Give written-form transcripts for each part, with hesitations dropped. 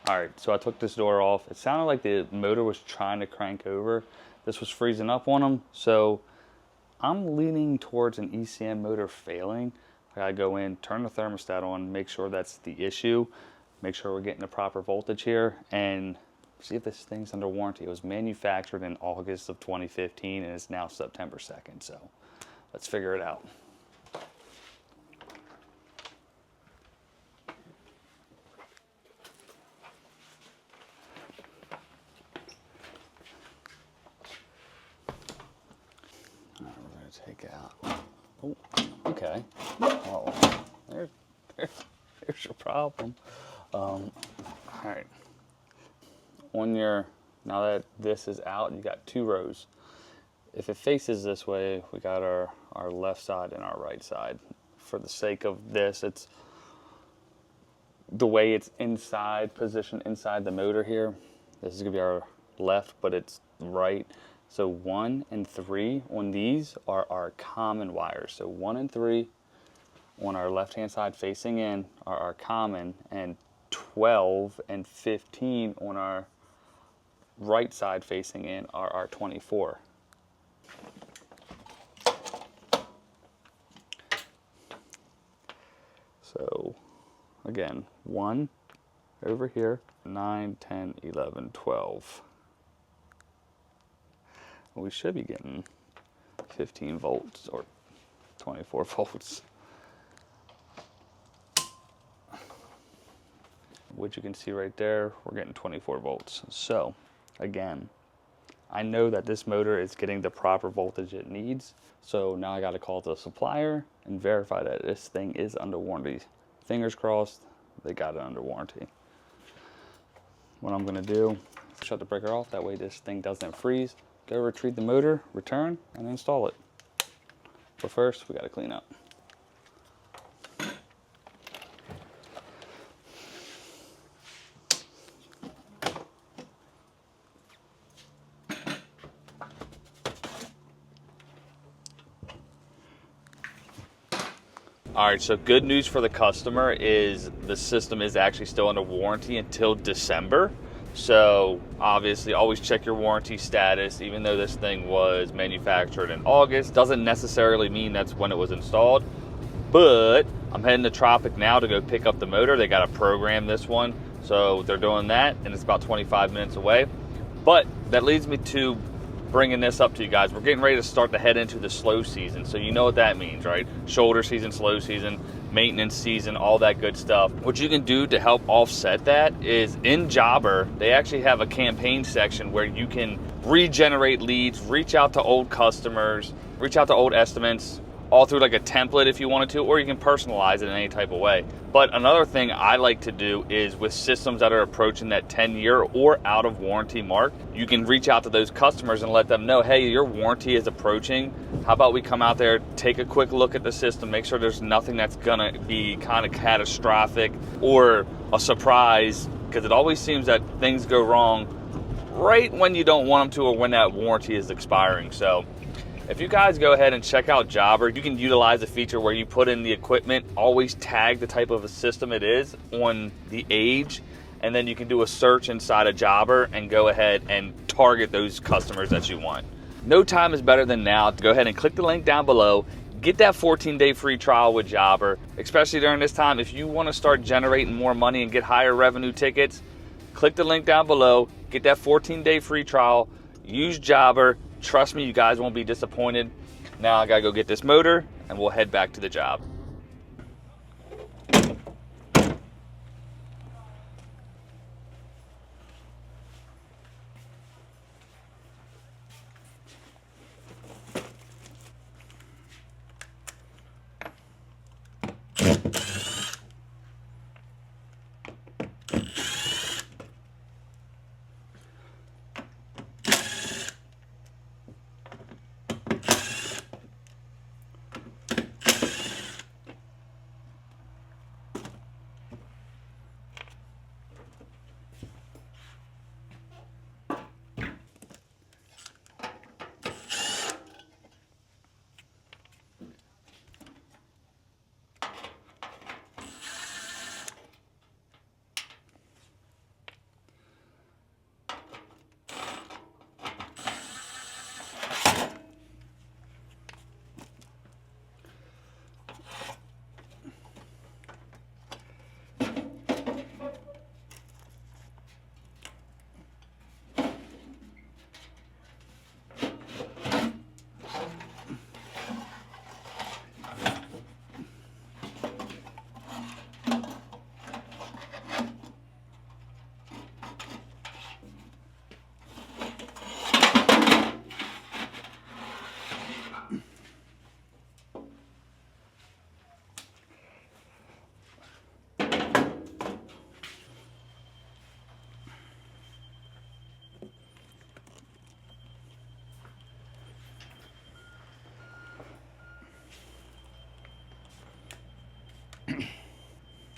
All right, so I took this door off. It sounded like the motor was trying to crank over. This was freezing up on them, so I'm leaning towards an ECM motor failing. I gotta go in, turn the thermostat on, make sure that's the issue, make sure we're getting the proper voltage here, and see if this thing's under warranty. It was manufactured in August of 2015, and it's now September 2nd, so let's figure it out. All right, we're gonna take out. Oh, okay. Oh, there's your problem. All right. Now that this is out, you got 2 rows. If it faces this way, we got our left side and our right side. For the sake of this, it's the way it's inside, positioned inside the motor here. This is gonna be our left, but it's right. So 1 and 3 on these are our common wires. So 1 and 3 on our left-hand side facing in are our common, and 12 and 15 on our right side facing in are our 24. So again, 1 over here, 9, 10, 11, 12. We should be getting 15 volts or 24 volts. Which you can see right there, we're getting 24 volts. So again, I know that this motor is getting the proper voltage it needs. So now I got to call the supplier and verify that this thing is under warranty. Fingers crossed, they got it under warranty. What I'm gonna do, shut the breaker off, that way this thing doesn't freeze. Go retrieve the motor, return, and install it. But first, we gotta clean up. All right, so good news for the customer is the system is actually still under warranty until December. So obviously always check your warranty status. Even though this thing was manufactured in August, doesn't necessarily mean that's when it was installed. But I'm heading to Tropic now to go pick up the motor. They got to program this one. So they're doing that, and it's about 25 minutes away. But that leads me to bringing this up to you guys. We're getting ready to start to head into the slow season. So you know what that means, right? Shoulder season, slow season, maintenance season, all that good stuff. What you can do to help offset that is in Jobber, they actually have a campaign section where you can regenerate leads, reach out to old customers, reach out to old estimates, all through like a template if you wanted to, or you can personalize it in any type of way. But another thing I like to do is with systems that are approaching that 10-year or out of warranty mark, you can reach out to those customers and let them know, hey, your warranty is approaching. How about we come out there, take a quick look at the system, make sure there's nothing that's gonna be kind of catastrophic or a surprise, because it always seems that things go wrong right when you don't want them to or when that warranty is expiring. So if you guys go ahead and check out Jobber, you can utilize a feature where you put in the equipment, always tag the type of a system it is on the age, and then you can do a search inside of Jobber and go ahead and target those customers that you want. No time is better than now. Go ahead and click the link down below. Get that 14-day free trial with Jobber, especially during this time. If you want to start generating more money and get higher revenue tickets, click the link down below. Get that 14-day free trial. Use Jobber. Trust me, you guys won't be disappointed. Now I gotta go get this motor and we'll head back to the job.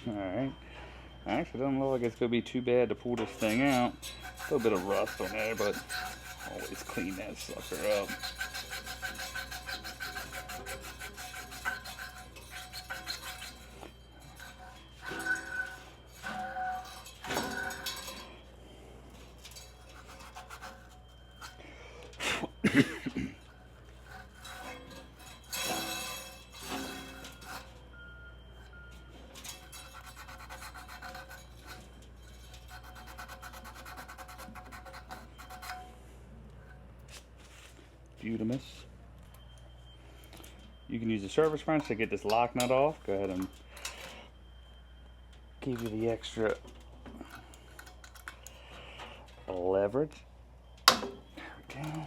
Alright. Actually, doesn't look like it's going to be too bad to pull this thing out. A little bit of rust on there, but always clean that sucker up. Beautimous. You can use the service wrench to get this lock nut off. Go ahead and give you the extra leverage. There we go.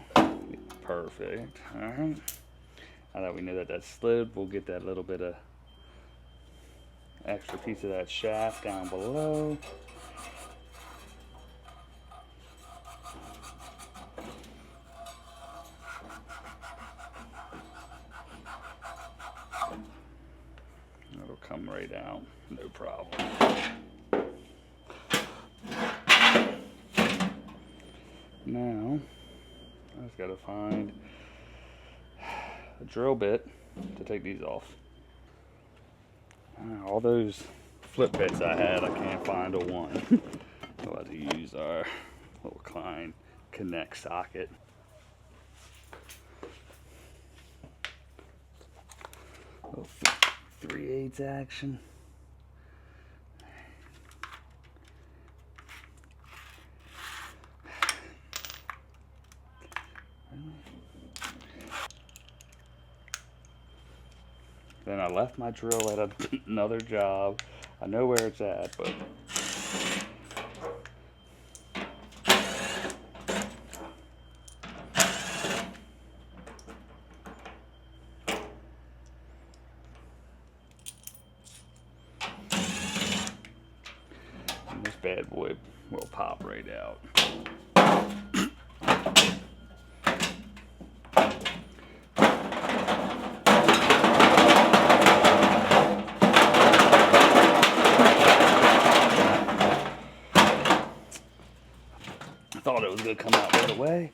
Perfect. Alright. Now that we know that that's slid, we'll get that little bit of extra piece of that shaft down below. It'll come right out, no problem. Now, I just gotta find a drill bit to take these off. All those flip bits I had, I can't find a one. I'll have to use our little Klein Connect socket. Little 3/8 action. Then I left my drill at another job. I know where it's at, but and this bad boy will pop right out. Thought it was going to come out right away.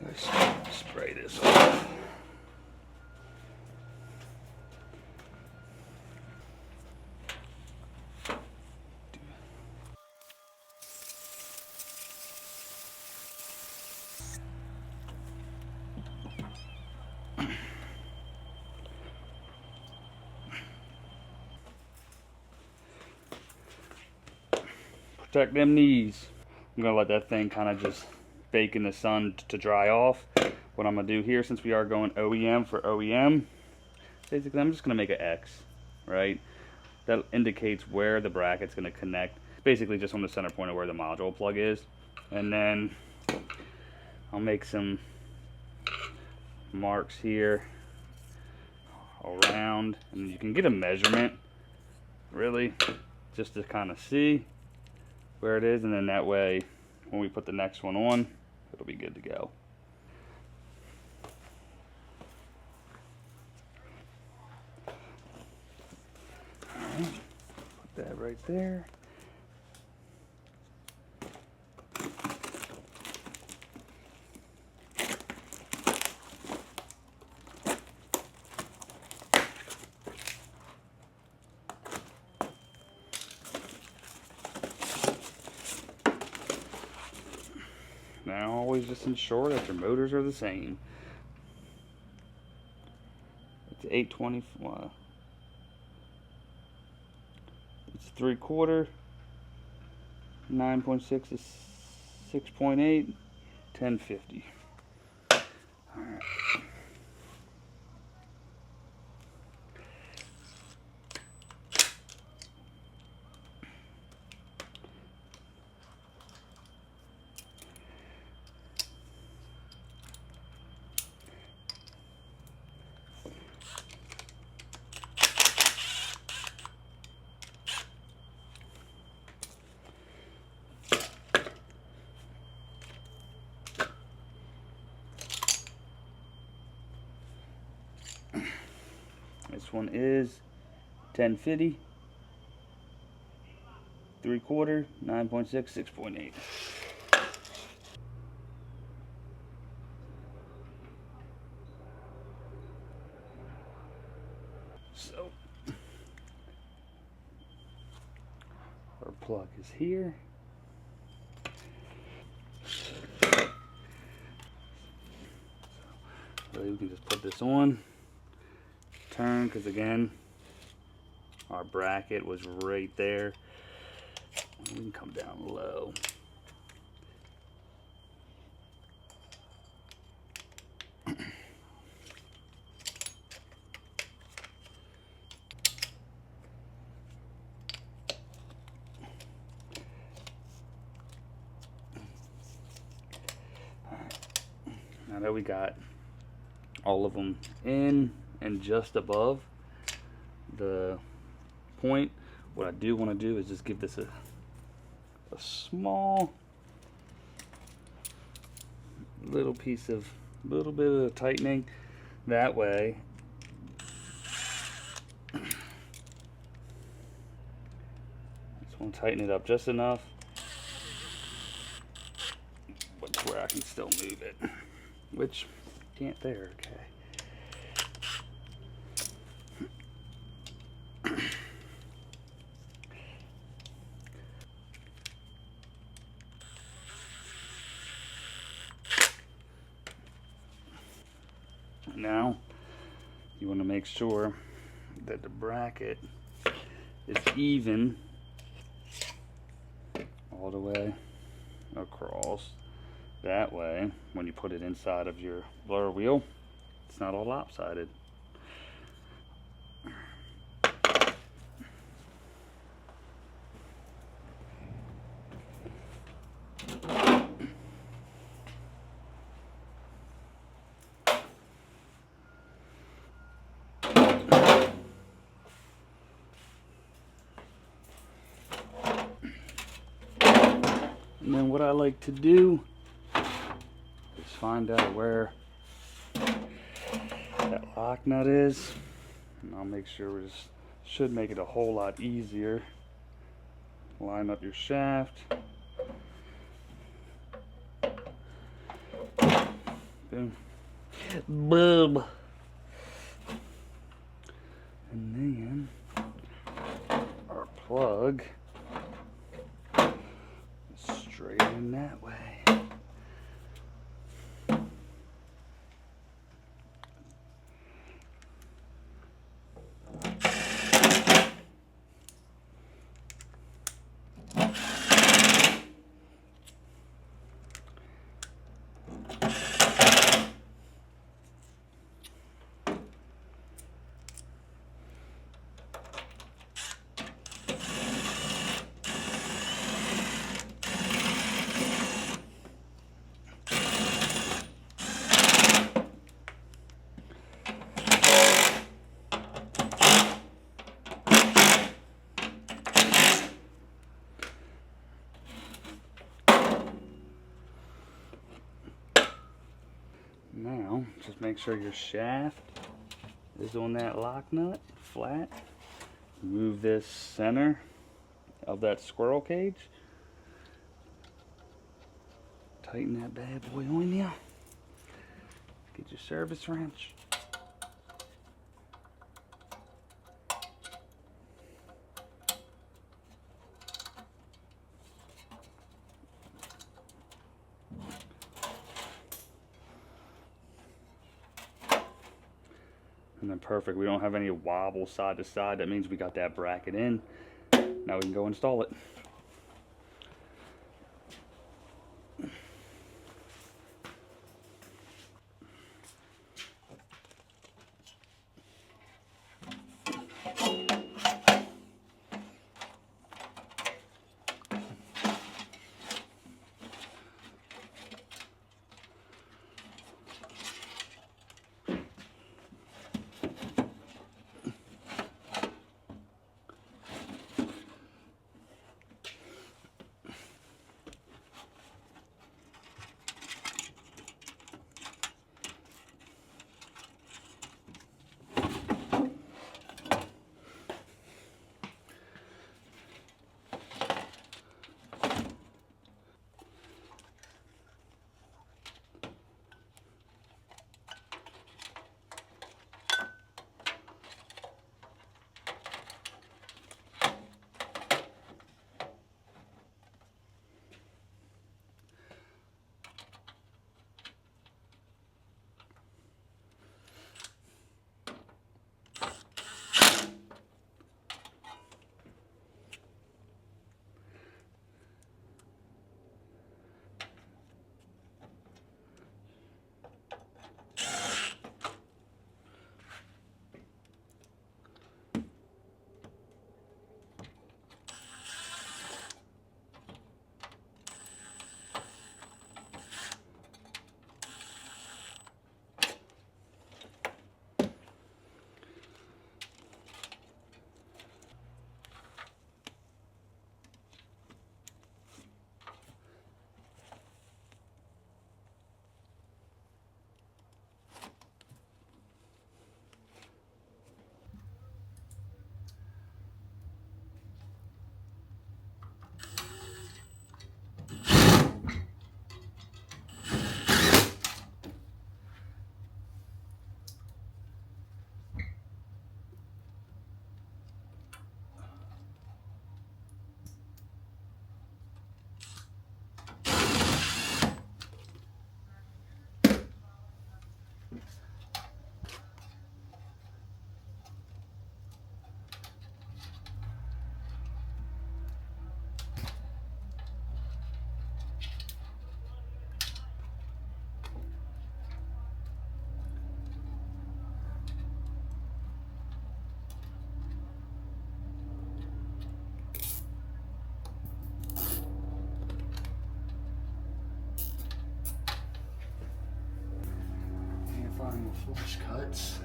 Let's spray this off. Protect them knees. I'm gonna let that thing kind of just bake in the sun to dry off. What I'm gonna do here, since we are going OEM for OEM, basically I'm just gonna make an X, right? That indicates where the bracket's gonna connect. Basically just on the center point of where the module plug is. And then I'll make some marks here around, and you can get a measurement, really, just to kind of see where it is, and then that way when we put the next one on, it'll be good to go. All right, put that right there. Now always just ensure that your motors are the same. It's 820. It's 3/4. 9.6 is 6.8. 1050. All right. This one is 1050, 3/4, 9.6, 6.8. So our plug is here. Really, we can just put this on, turn, because again, our bracket was right there. We can come down low. Now that we got all of them in and just above the point, what I do want to do is just give this a small little bit of tightening. That way just want to tighten it up just enough, but to where I can still move it, which can't there. Okay. Now you want to make sure that the bracket is even all the way across. That way, when you put it inside of your blower wheel, it's not all lopsided. And then what I like to do is find out where that lock nut is, and I'll make sure we just should make it a whole lot easier. Line up your shaft. Boom. Boom. And then our plug is straight in that way. Now, just make sure your shaft is on that lock nut, flat. Move this center of that squirrel cage. Tighten that bad boy on you. Get your service wrench. And then perfect, we don't have any wobble side to side. That means we got that bracket in. Now we can go install it. Primal flush cuts.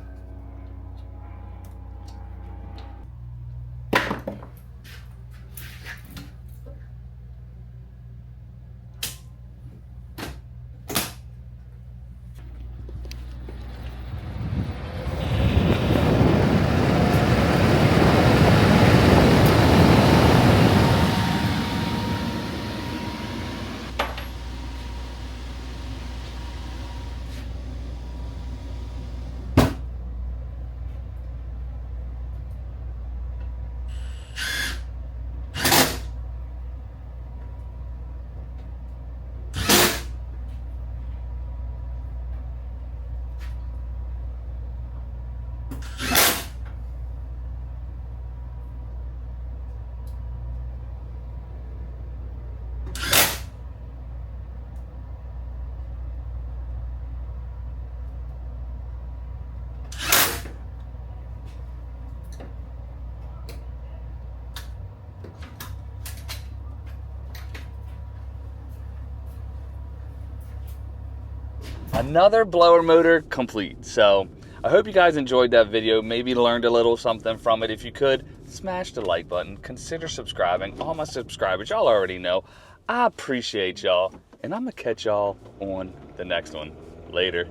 Another blower motor complete. So I hope you guys enjoyed that video, maybe learned a little something from it. If you could, smash the like button, consider subscribing. All my subscribers, y'all already know, I appreciate y'all, and I'm gonna catch y'all on the next one. Later.